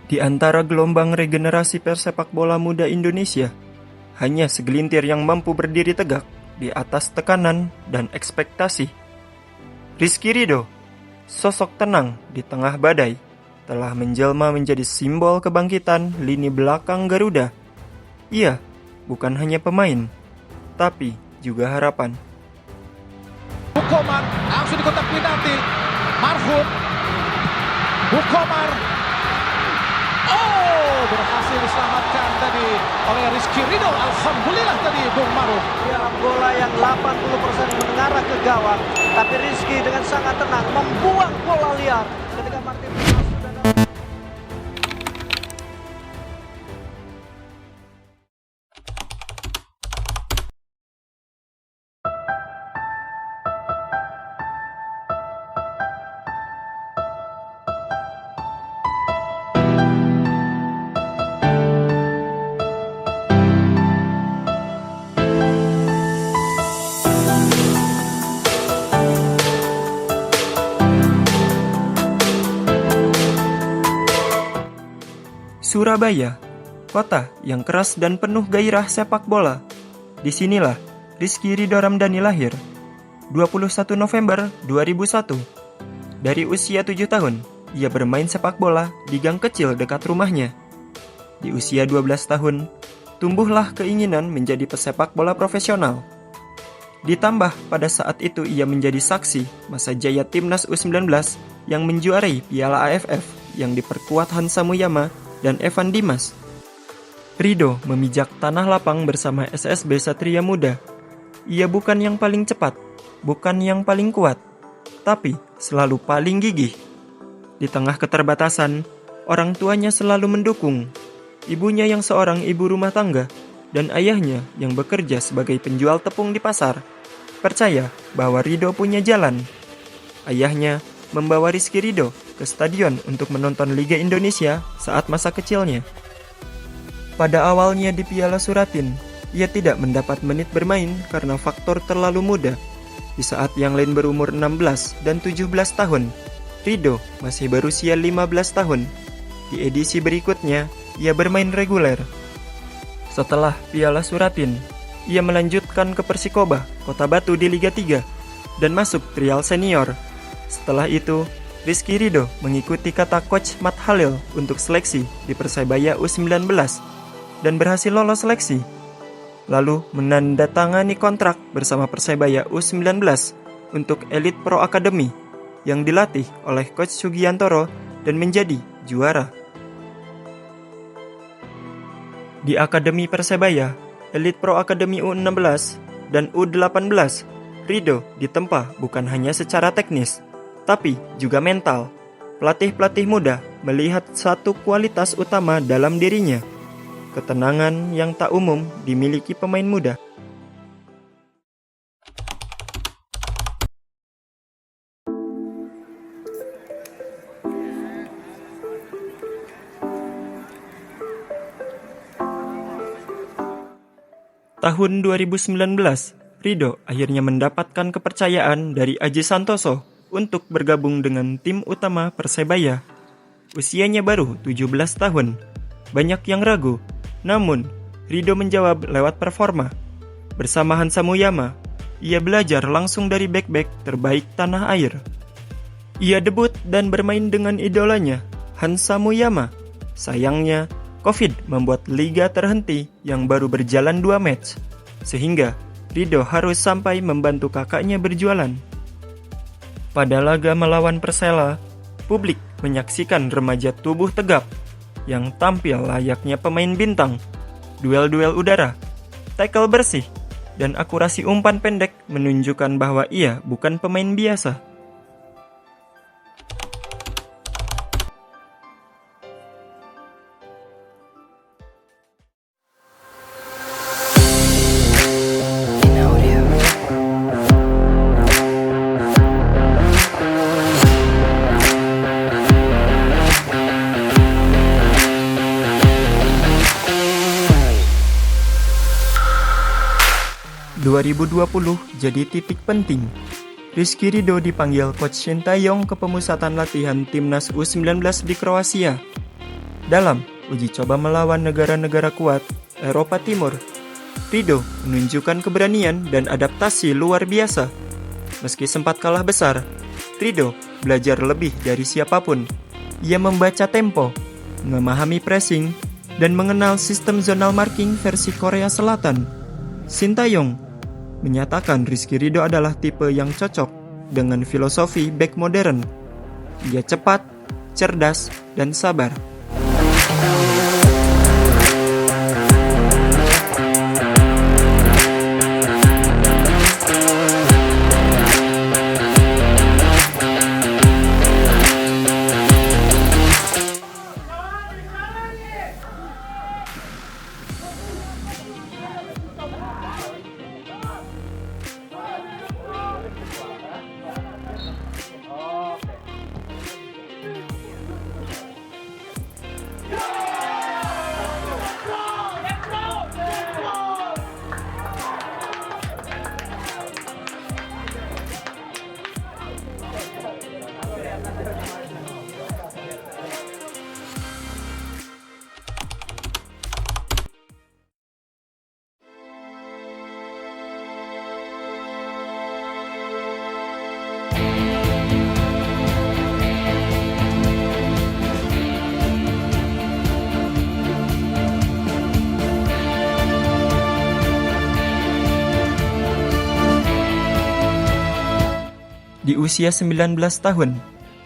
Di antara gelombang regenerasi persepak bola muda Indonesia, hanya segelintir yang mampu berdiri tegak di atas tekanan dan ekspektasi. Rizky Ridho, sosok tenang di tengah badai, telah menjelma menjadi simbol kebangkitan lini belakang Garuda. Ia bukan hanya pemain, tapi juga harapan. Hukomar langsung di kotak penalti. Marhum Hukomar, berhasil diselamatkan tadi oleh Rizky Ridho. Alhamdulillah tadi Bung Maruf. Bola yang 80% mengarah ke gawang, tapi Rizky dengan sangat tenang membuang bola liar ketika Martin Surabaya, kota yang keras dan penuh gairah sepak bola. Disinilah Rizky Ridho Ramdhani lahir, 21 November 2001. Dari usia 7 tahun, ia bermain sepak bola di gang kecil dekat rumahnya. Di usia 12 tahun, tumbuhlah keinginan menjadi pesepak bola profesional. Ditambah pada saat itu ia menjadi saksi masa jaya timnas U19 yang menjuarai Piala AFF yang diperkuat Hansa Muyama dan Evan Dimas. Ridho memijak tanah lapang bersama SSB Satria Muda. Ia bukan yang paling cepat, bukan yang paling kuat, tapi selalu paling gigih. Di tengah keterbatasan, orang tuanya selalu mendukung. Ibunya yang seorang ibu rumah tangga dan ayahnya yang bekerja sebagai penjual tepung di pasar percaya bahwa Ridho punya jalan. Ayahnya membawa Rizky Ridho ke stadion untuk menonton Liga Indonesia saat masa kecilnya. Pada awalnya di Piala Suratin, ia tidak mendapat menit bermain karena faktor terlalu muda. Di saat yang lain berumur 16 dan 17 tahun, Ridho masih berusia 15 tahun. Di edisi berikutnya, ia bermain reguler. Setelah Piala Suratin, ia melanjutkan ke Persikoba, Kota Batu di Liga 3, dan masuk trial senior. Setelah itu, Rizky Ridho mengikuti kata coach Matt Halil untuk seleksi di Persebaya U19 dan berhasil lolos seleksi. Lalu menandatangani kontrak bersama Persebaya U19 untuk Elite Pro Academy yang dilatih oleh coach Sugiantoro dan menjadi juara. Di Akademi Persebaya, Elite Pro Academy U16 dan U18, Ridho ditempa bukan hanya secara teknis, tapi juga mental. Pelatih-pelatih muda melihat satu kualitas utama dalam dirinya, ketenangan yang tak umum dimiliki pemain muda. Tahun 2019, Ridho akhirnya mendapatkan kepercayaan dari Aji Santoso untuk bergabung dengan tim utama Persebaya. Usianya baru 17 tahun. Banyak yang ragu, namun Ridho menjawab lewat performa. Bersama Hansa Muyama, ia belajar langsung dari bek-bek terbaik tanah air. Ia debut dan bermain dengan idolanya, Hansa Muyama. Sayangnya, Covid membuat liga terhenti yang baru berjalan 2 match, sehingga Ridho harus sampai membantu kakaknya berjualan. Pada laga melawan Persela, publik menyaksikan remaja tubuh tegap yang tampil layaknya pemain bintang. Duel-duel udara, tackle bersih, dan akurasi umpan pendek menunjukkan bahwa ia bukan pemain biasa. ...2020 jadi titik penting. Rizky Ridho dipanggil Coach Shin Taeyong ke pemusatan latihan Timnas U19 di Kroasia. Dalam uji coba melawan negara-negara kuat Eropa Timur, Rido menunjukkan keberanian dan adaptasi luar biasa. Meski sempat kalah besar, Rido belajar lebih dari siapapun. Ia membaca tempo, memahami pressing, dan mengenal sistem zonal marking versi Korea Selatan. Shin Tae-yong menyatakan Rizky Ridho adalah tipe yang cocok dengan filosofi back modern. Dia cepat, cerdas, dan sabar. Di usia 19 tahun,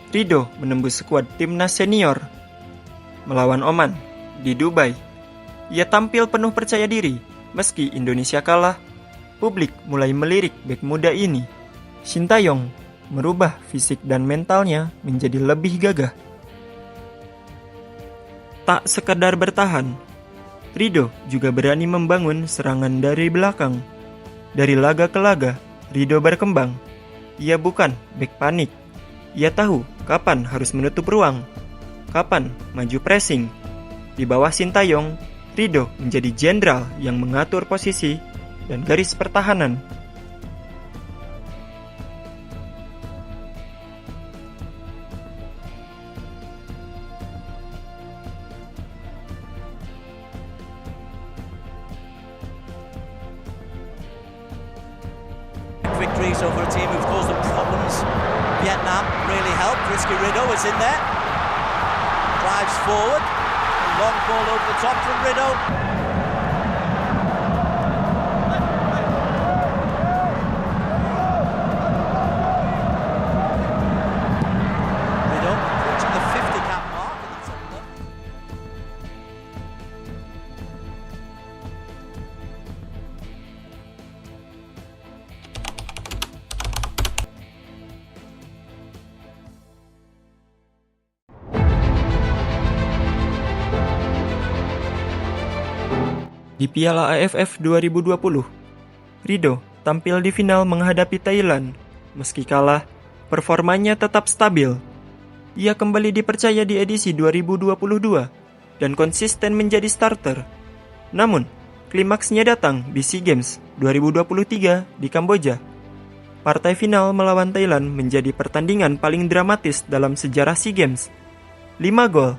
Ridho menembus skuad timnas senior. Melawan Oman di Dubai, ia tampil penuh percaya diri. Meski Indonesia kalah, publik mulai melirik bek muda ini. Shin Tae-yong merubah fisik dan mentalnya menjadi lebih gagah. Tak sekadar bertahan, Ridho juga berani membangun serangan dari belakang. Dari laga ke laga, Ridho berkembang. Ia bukan bek panik. Ia tahu kapan harus menutup ruang, kapan maju pressing. Di bawah Shin Tae-yong, Ridho menjadi jenderal yang mengatur posisi dan garis pertahanan. Victories over a team who've caused them problems. Vietnam really helped. Rizky Ridho is in there. Drives forward. Long ball over the top from Ridho. Ridho approaching the 50 cap mark. And that's enough. Di Piala AFF 2020, Ridho tampil di final menghadapi Thailand. Meski kalah, performanya tetap stabil. Ia kembali dipercaya di edisi 2022 dan konsisten menjadi starter. Namun, klimaksnya datang di SEA Games 2023 di Kamboja. Partai final melawan Thailand menjadi pertandingan paling dramatis dalam sejarah SEA Games. 5 gol,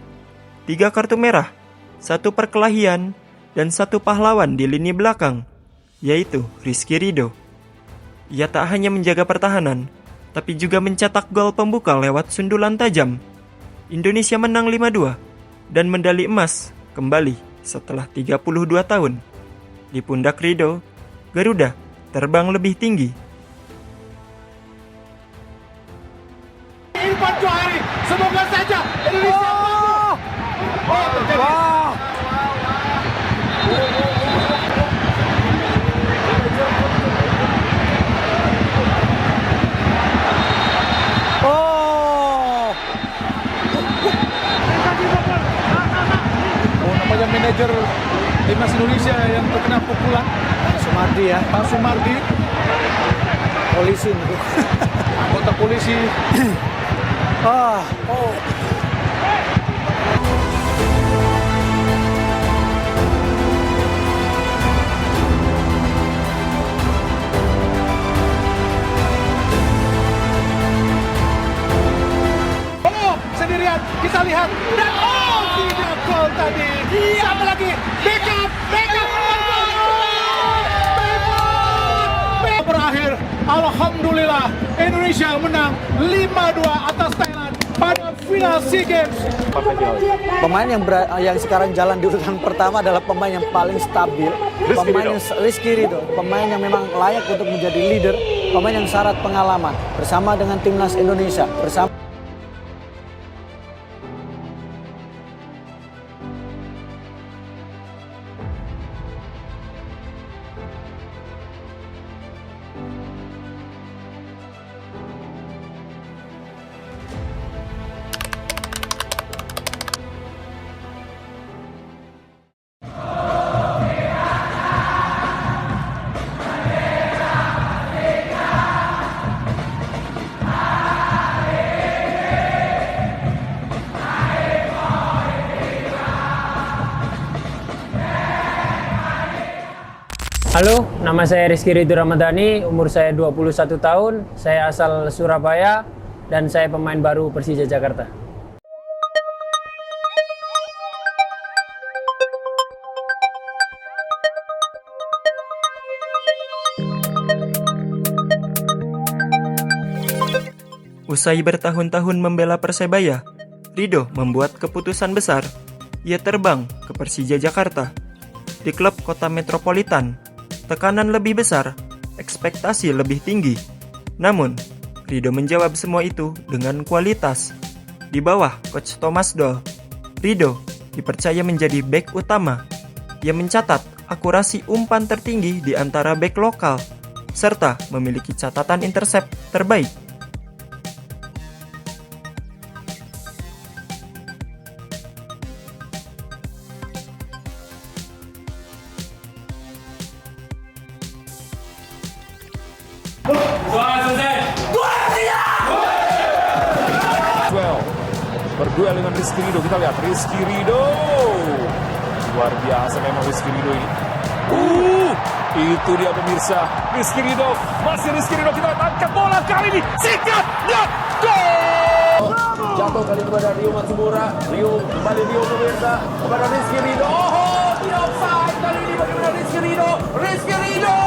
3 kartu merah, 1 perkelahian, dan 1 pahlawan di lini belakang, yaitu Rizky Ridho. Ia tak hanya menjaga pertahanan, tapi juga mencetak gol pembuka lewat sundulan tajam. Indonesia menang 5-2 dan medali emas kembali setelah 32 tahun. Di pundak Ridho, Garuda terbang lebih tinggi. Irfan Johari, semoga saja Indonesia terjadi. Namanya manajer timnas Indonesia yang terkena pukulan, Sumardi ya, Pak Sumardi, polisi itu. anggota polisi. Sendirian kita lihat dan tidak gol. Alhamdulillah Indonesia menang 5-2 atas Thailand pada final SEA Games. Pemain yang sekarang jalan di urutan pertama adalah pemain yang paling stabil, pemain yang Rizky Ridho, pemain yang memang layak untuk menjadi leader, pemain yang syarat pengalaman bersama dengan timnas Indonesia bersama. Halo, nama saya Rizky Ridho Ramadhani, umur saya 21 tahun, saya asal Surabaya, dan saya pemain baru Persija Jakarta. Usai bertahun-tahun membela Persebaya, Ridho membuat keputusan besar. Ia terbang ke Persija Jakarta. Di klub kota metropolitan, tekanan lebih besar, ekspektasi lebih tinggi. Namun, Ridho menjawab semua itu dengan kualitas. Di bawah Coach Thomas Doll, Ridho dipercaya menjadi bek utama. Ia mencatat akurasi umpan tertinggi di antara bek lokal, serta memiliki catatan intercept terbaik. Berduel dengan Rizky Ridho, kita lihat Rizky Ridho. Luar biasa memang Rizky Ridho ini. Itu dia pemirsa, Rizky Ridho. Masih Rizky Ridho, kita angkat bola kali ini. Sikat, dan gol! Jatuh kali kepada Rio Matsumura. Rio, kembali Rio pemirsa. Kepada Rizky Ridho. Oh, tidak offside kali ini bagaimana Rizky Ridho. Rizky Ridho!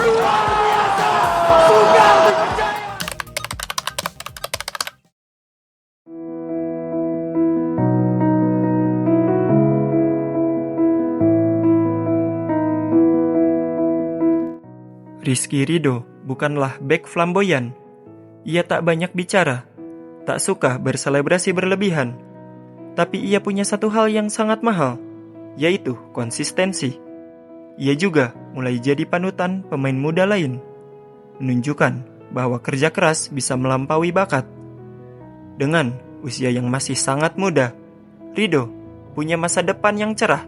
Luar biasa! Sudah dipercaya! Rizky Ridho bukanlah bek flamboyan. Ia tak banyak bicara, tak suka berselebrasi berlebihan. Tapi ia punya satu hal yang sangat mahal, yaitu konsistensi. Ia juga mulai jadi panutan pemain muda lain, menunjukkan bahwa kerja keras bisa melampaui bakat. Dengan usia yang masih sangat muda, Ridho punya masa depan yang cerah.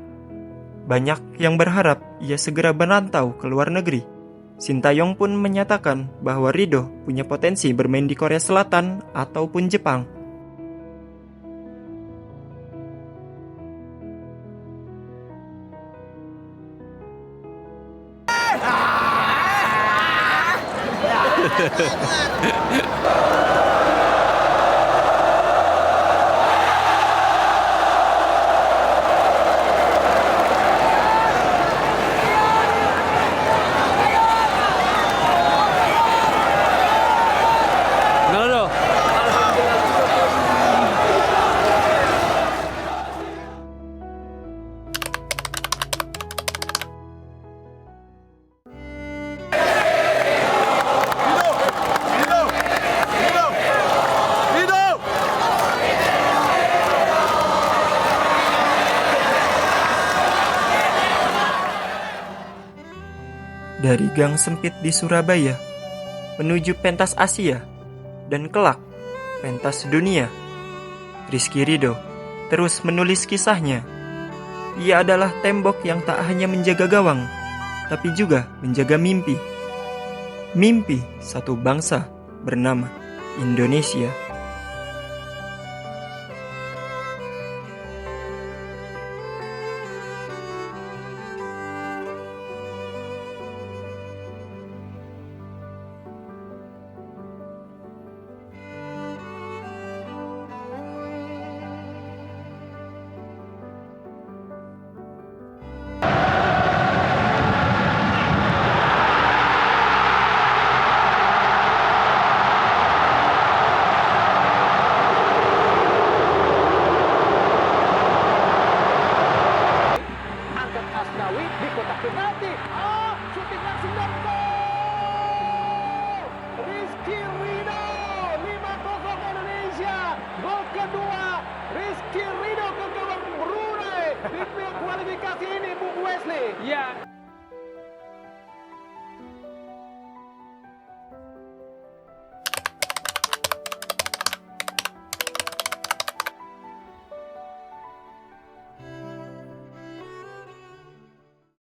Banyak yang berharap ia segera merantau ke luar negeri. Sintayong pun menyatakan bahwa Ridho punya potensi bermain di Korea Selatan ataupun Jepang. Dari gang sempit di Surabaya menuju pentas Asia dan kelak pentas dunia, Rizky Ridho terus menulis kisahnya. Ia adalah tembok yang tak hanya menjaga gawang, tapi juga menjaga mimpi. Mimpi satu bangsa bernama Indonesia. kualifikasi ini, Bung Wesley. Ya,